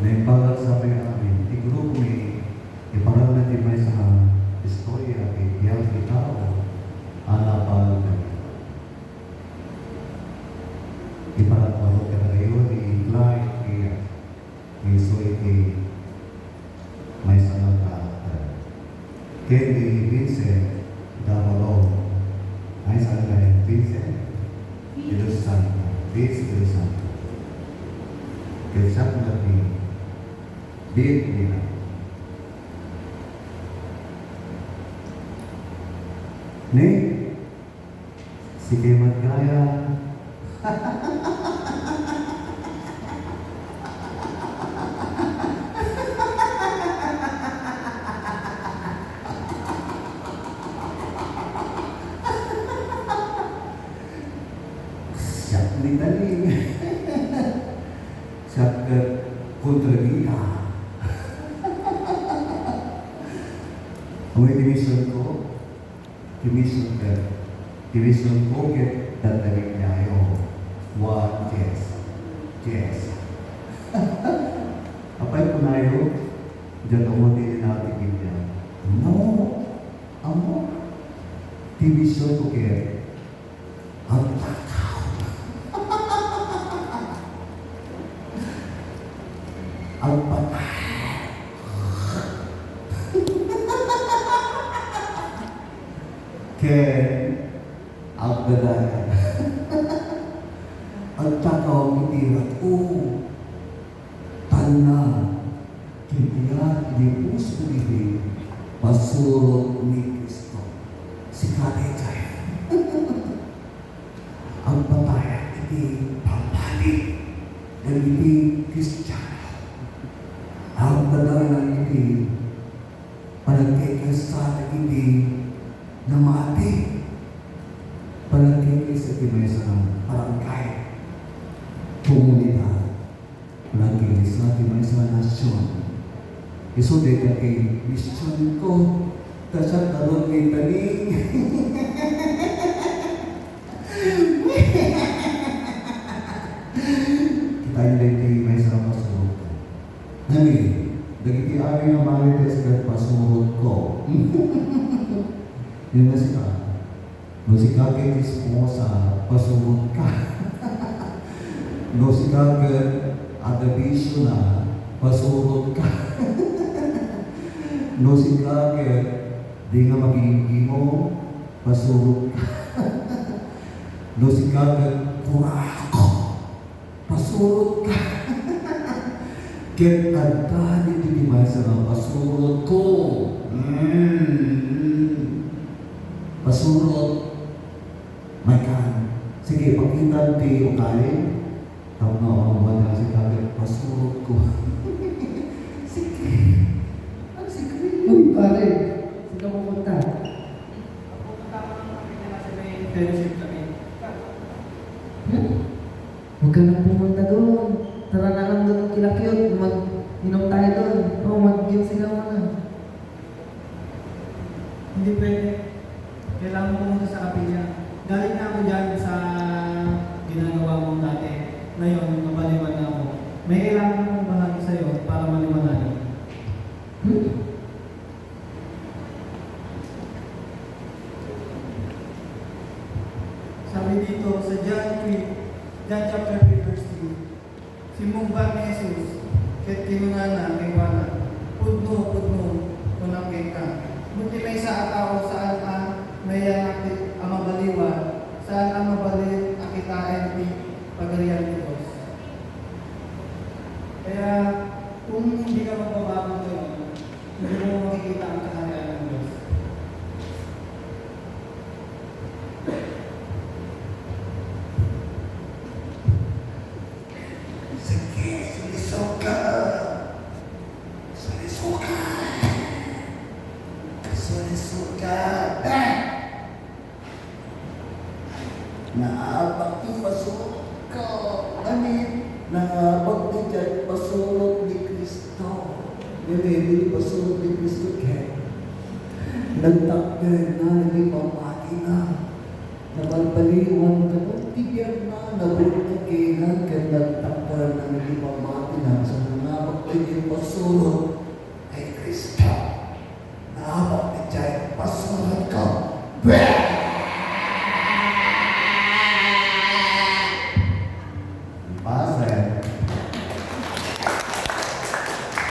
Naimbagag sa may amin, iguro kami, iparang natin may sa istorya, ibiyang itao, alapal na iparang ako ka na yun, i-like, i-soy, may sanag ka. Kaya Vincent, Davao, ay saan kayo? Vincent? Ilusan. Vincent Ilusan. Kaya siya kung natin, Big nila. Ni, sige magkaya. Siyak ni Daling. Siyak ke kontrabida. Kung division ko, division ko kaya dadaling niyayo. One, yes. Apay ko na yun, dyan umutin natin niya. No, amo, division ko kaya ang takaw. Ang patay. Ken ang gadaya. Ang takaw kitirat ko. Tana. Kitirat di puso dili. Pasurot ni Kristo. Si Kadekay. Ang pataya iti pambalik. Dan iti Kristiyano. Ang gadaya iti panagkikasta iti na mati palagi sa kimesa ng barangay, komunidad, palagi sa kimesa ng nasyon. Iso dito kay mission ko, tasat naroon kay taning. Kita yung dito kay mesa ng pasurot ko. Nami, dagiti ari nga marites ka pasurot ko. Yun na sila. No si kagit isposa, pasurot ka. No si kagit adabisyo na, pasurot ka. No si kagit di nga magiging mo, pasurot ka. No si kagit kurako, pasurot ka. Kaya kanta dito di masa ng pasurot ko. Pasurot, my God. Sige, pagkita di ukain, tawag na ako na si kagad, pasurot ko. Sige. Ano sige? Uy, pare, saan ka pupunta? Pupunta ko ng kami na kasi may fellowship kami. Huwag ka nang pumunta doon. Tara na lang doon kila Cute. Mag-inom tayo doon. O, mag-inom sila mo na. Hindi pwede. Kailangan pumunta sa kapilya. Galing na ako dyan sa ginagawa mo dati. Ngayon, mapaliwan na ako. May kailangan akong bahagi sa'yo para maliwanagan. Sabi dito sa John chapter 3 verse 3, si Mungban ni Jesus, ket kinunana kay Wana, pudno, kunang kay ka. Buti may sa tao saan ka mayan ang mabaliwan, saan ang mabalit akitain ni pagarian ni Diyos. Kaya kung hindi ka magbabago ngayon, hindi mo makikita ang kaharian ng Diyos. Sige, sulisok ka. Sulisok ka. Sulisok ka. Naabak yung pasurot ka. Naabak yung dyan pasurot ni Kristo. Yung hindi pasurot ni Kristo kaya. Nagtakder na, naging pamati na. Nabalbaliwan ka na, tigyan na, nabulog na kailan, kaya nagtakder na, naging pamati na.